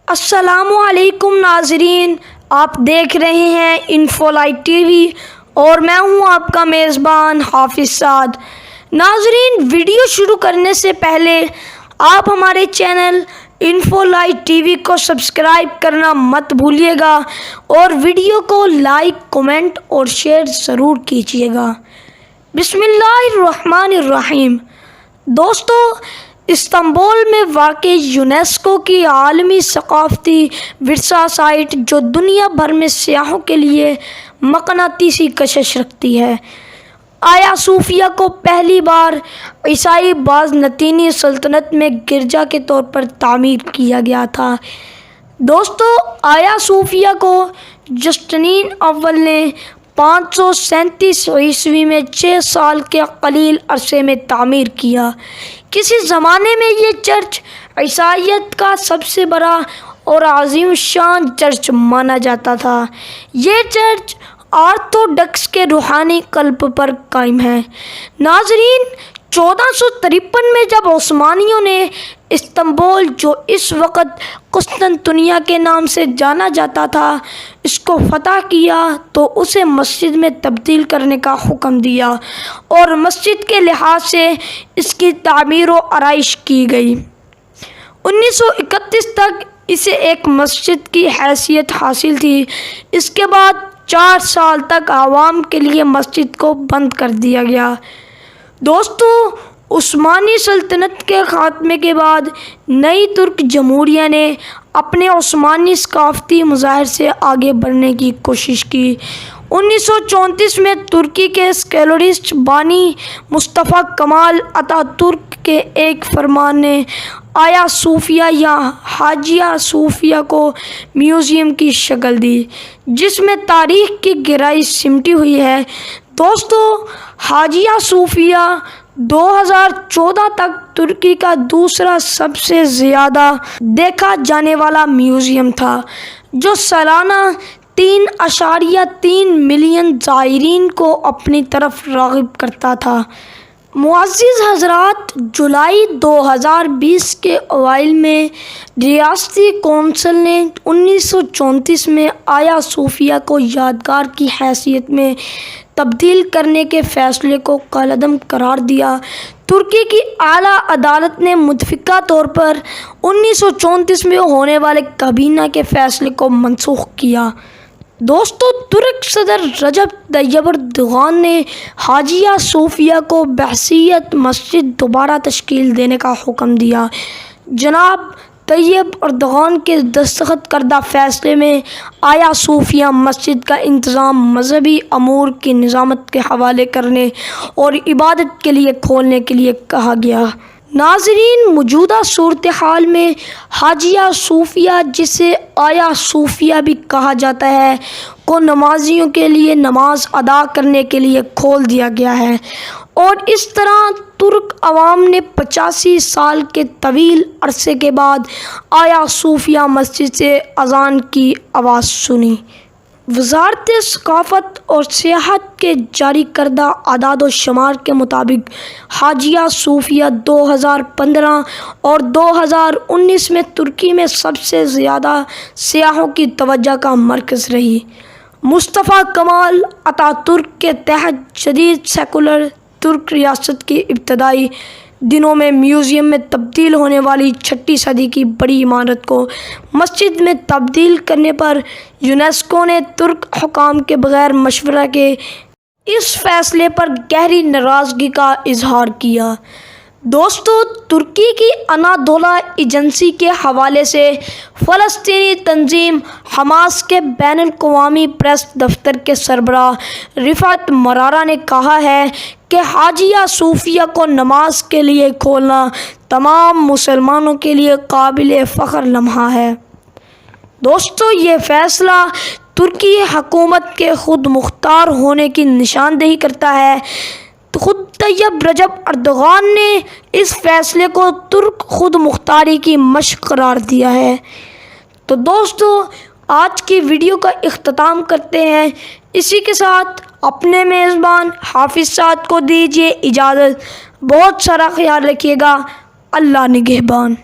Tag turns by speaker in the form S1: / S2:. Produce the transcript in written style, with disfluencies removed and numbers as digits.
S1: السلام علیکم ناظرین، آپ دیکھ رہے ہیں انفو لائٹ ٹی وی اور میں ہوں آپ کا میزبان حافظ سعد۔ ناظرین، ویڈیو شروع کرنے سے پہلے آپ ہمارے channel info light T V کو سبسکرائب کرنا مت بھولیے گا اور ویڈیو کو لائک، کمنٹ اور شیئر ضرور کیجیے گا۔ بسم اللہ الرحمن الرحیم۔ دوستو، استنبول میں واقع یونیسکو کی عالمی ثقافتی ورثہ سائٹ جو دنیا بھر میں سیاحوں کے لیے مقناطیسی کشش رکھتی ہے، آیا صوفیہ کو پہلی بار عیسائی بازنطینی سلطنت میں گرجا کے طور پر تعمیر کیا گیا تھا۔ دوستو، آیا صوفیہ کو جسٹنین اول نے 537 عیسوی میں 6 سال کے قلیل عرصے میں تعمیر کیا۔ کسی زمانے میں یہ چرچ عیسائیت کا سب سے بڑا اور عظیم شان چرچ مانا جاتا تھا۔ یہ چرچ آرتھوڈکس کے روحانی قلب پر قائم ہے۔ ناظرین، 1453 میں جب عثمانیوں نے استنبول، جو اس وقت قسطنطنیہ کے نام سے جانا جاتا تھا، اس کو فتح کیا تو اسے مسجد میں تبدیل کرنے کا حکم دیا اور مسجد کے لحاظ سے اس کی تعمیر و آرائش کی گئی۔ 1931 تک اسے ایک مسجد کی حیثیت حاصل تھی۔ اس کے بعد 4 سال تک عوام کے لیے مسجد کو بند کر دیا گیا۔ دوستو، عثمانی سلطنت کے خاتمے کے بعد نئی ترک جمہوریہ نے اپنے عثمانی ثقافتی مظاہر سے آگے بڑھنے کی کوشش کی۔ 1934 میں ترکی کے سیکولرسٹ بانی مصطفیٰ کمال اتا ترک کے ایک فرمان نے آیا صوفیہ یا حاجیہ صوفیہ کو میوزیم کی شکل دی، جس میں تاریخ کی گہرائی سمٹی ہوئی ہے۔ دوستو، حاجیہ صوفیہ 2014 تک ترکی کا دوسرا سب سے زیادہ دیکھا جانے والا میوزیم تھا، جو سالانہ 3.3 ملین زائرین کو اپنی طرف راغب کرتا تھا۔ معزز حضرات، جولائی 2020 کے اوائل میں ریاستی کونسل نے 1934 میں آیا صوفیہ کو یادگار کی حیثیت میں تبدیل کرنے کے فیصلے کو کالعدم قرار دیا۔ ترکی کی اعلیٰ عدالت نے متفقہ طور پر 1934 میں ہونے والے کابینہ کے فیصلے کو منسوخ کیا۔ دوستو، ترک صدر رجب طیب اردوغان نے حاجیہ صوفیہ کو بحیثیت مسجد دوبارہ تشکیل دینے کا حکم دیا۔ جناب طیب اردوغان کے دستخط کردہ فیصلے میں آیا صوفیہ مسجد کا انتظام مذہبی امور کی نظامت کے حوالے کرنے اور عبادت کے لیے کھولنے کے لیے کہا گیا۔ ناظرین، موجودہ صورتحال میں حاجیہ صوفیہ، جسے آیا صوفیہ بھی کہا جاتا ہے، کو نمازیوں کے لیے نماز ادا کرنے کے لیے کھول دیا گیا ہے اور اس طرح ترک عوام نے 85 سال کے طویل عرصے کے بعد آیا صوفیہ مسجد سے اذان کی آواز سنی۔ وزارت ثقافت اور سیاحت کے جاری کردہ اعداد و شمار کے مطابق حاجیہ صوفیہ 2015 اور 2019 میں ترکی میں سب سے زیادہ سیاحوں کی توجہ کا مرکز رہی۔ مصطفیٰ کمال اتا ترک کے تحت جدید سیکولر ترک ریاست کی ابتدائی دنوں میں میوزیم میں تبدیل ہونے والی 6 صدی کی بڑی عمارت کو مسجد میں تبدیل کرنے پر یونیسکو نے ترک حکام کے بغیر مشورہ کے اس فیصلے پر گہری ناراضگی کا اظہار کیا۔ دوستو، ترکی کی انادولہ ایجنسی کے حوالے سے فلسطینی تنظیم حماس کے بین الاقوامی پریس دفتر کے سربراہ رفعت مرارہ نے کہا ہے کہ حاجیہ صوفیہ کو نماز کے لیے کھولنا تمام مسلمانوں کے لیے قابل فخر لمحہ ہے۔ دوستو، یہ فیصلہ ترکی حکومت کے خود مختار ہونے کی نشاندہی کرتا ہے۔ خود طیب رجب اردوغان نے اس فیصلے کو ترک خود مختاری کی مشق قرار دیا ہے۔ تو دوستو، آج کی ویڈیو کا اختتام کرتے ہیں۔ اسی کے ساتھ اپنے میزبان حافظ سعد کو دیجیے اجازت۔ بہت سارا خیال رکھیے گا۔ اللہ نگہبان۔